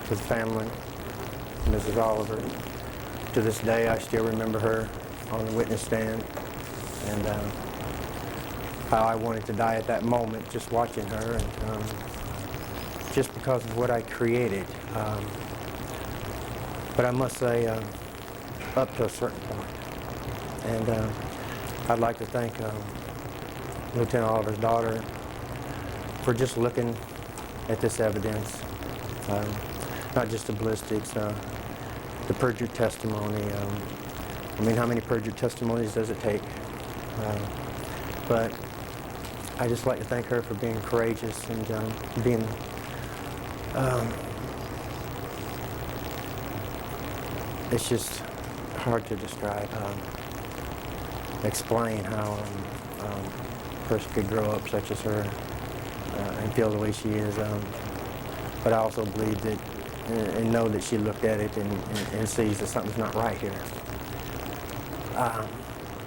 to the family, Mrs. Oliver. To this day, I still remember her on the witness stand, and how I wanted to die at that moment just watching her, and just because of what I created. But I must say, up to a certain point. And I'd like to thank Lieutenant Oliver's daughter for just looking at this evidence, not just the ballistics, the perjured testimony. I mean, how many perjured testimonies does it take? But I just like to thank her for being courageous and being it's just hard to describe, explain how a person could grow up such as her and feel the way she is. But I also believe that and know that she looked at it and sees that something's not right here.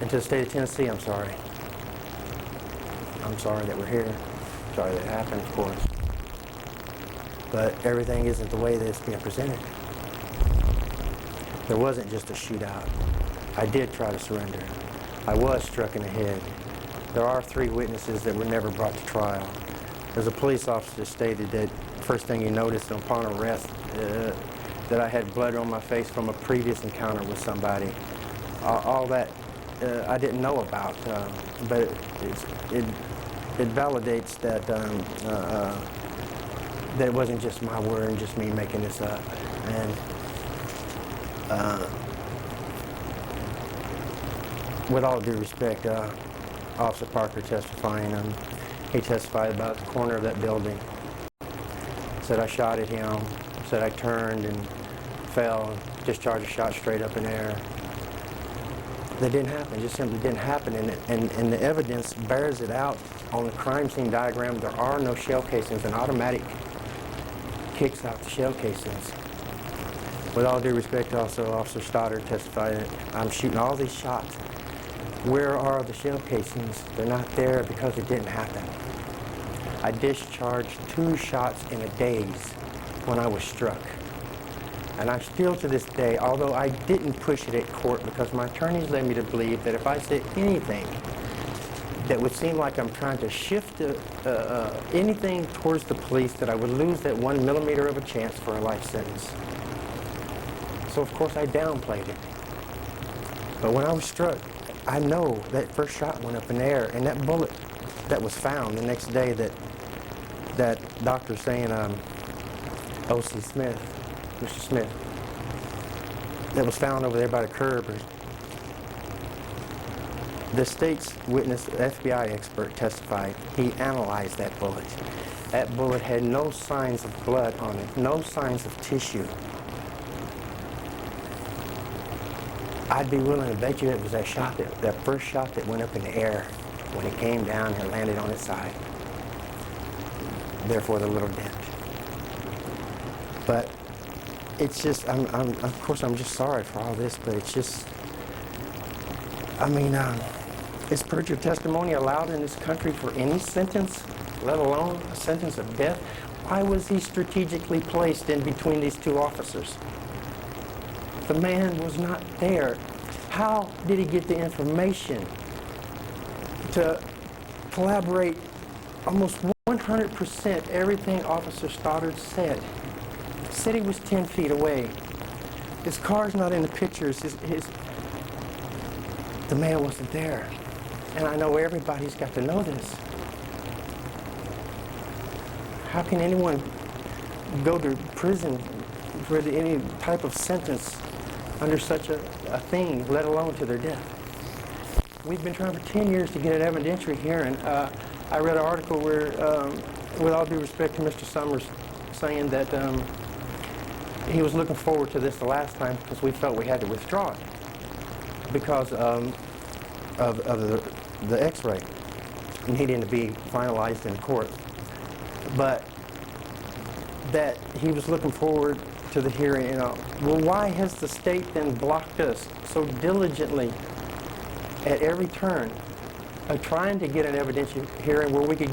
And to the state of Tennessee, I'm sorry. I'm sorry that we're here. Sorry that it happened, of course. But everything isn't the way that it's being presented. There wasn't just a shootout. I did try to surrender. I was struck in the head. There are 3 witnesses that were never brought to trial. There's a police officer that stated that first thing he noticed upon arrest that I had blood on my face from a previous encounter with somebody. All that I didn't know about, but it validates that that it wasn't just my word and just me making this up. And with all due respect, Officer Parker testifying, he testified about the corner of that building. Said I shot at him, said I turned and fell, discharged a shot straight up in the air. That didn't happen, just simply didn't happen, and the evidence bears it out on the crime scene diagram. There are no shell casings, and automatic kicks out the shell casings. With all due respect, also Officer Stoddard testified that I'm shooting all these shots. Where are the shell casings? They're not there because it didn't happen. I discharged 2 shots in a daze when I was struck. And I still to this day, although I didn't push it at court because my attorneys led me to believe that if I said anything that would seem like I'm trying to shift anything towards the police, that I would lose that 1 millimeter of a chance for a life sentence. So of course I downplayed it. But when I was struck, I know that first shot went up in the air, and that bullet that was found the next day that doctor saying O.C. Smith, Mr. Smith, that was found over there by the curb. The state's witness, FBI expert, testified he analyzed that bullet. That bullet had no signs of blood on it, no signs of tissue. I'd be willing to bet you it was that shot, that first shot that went up in the air when it came down and landed on its side. Therefore, the little dent. But it's just, of course, I'm just sorry for all this, but it's just, I mean, is perjured testimony allowed in this country for any sentence, let alone a sentence of death? Why was he strategically placed in between these 2 officers? The man was not there. How did he get the information to collaborate almost 100% everything Officer Stoddard said? Said he was 10 feet away. His car's not in the pictures. The man wasn't there. And I know everybody's got to know this. How can anyone go to prison for any type of sentence under such a thing, let alone to their death? We've been trying for 10 years to get an evidentiary hearing. I read an article where, with all due respect to Mr. Summers, saying that he was looking forward to this the last time because we felt we had to withdraw it because of the x-ray needing to be finalized in court. But that he was looking forward to the hearing, you know. Well, why has the state then blocked us so diligently at every turn of trying to get an evidentiary hearing where we could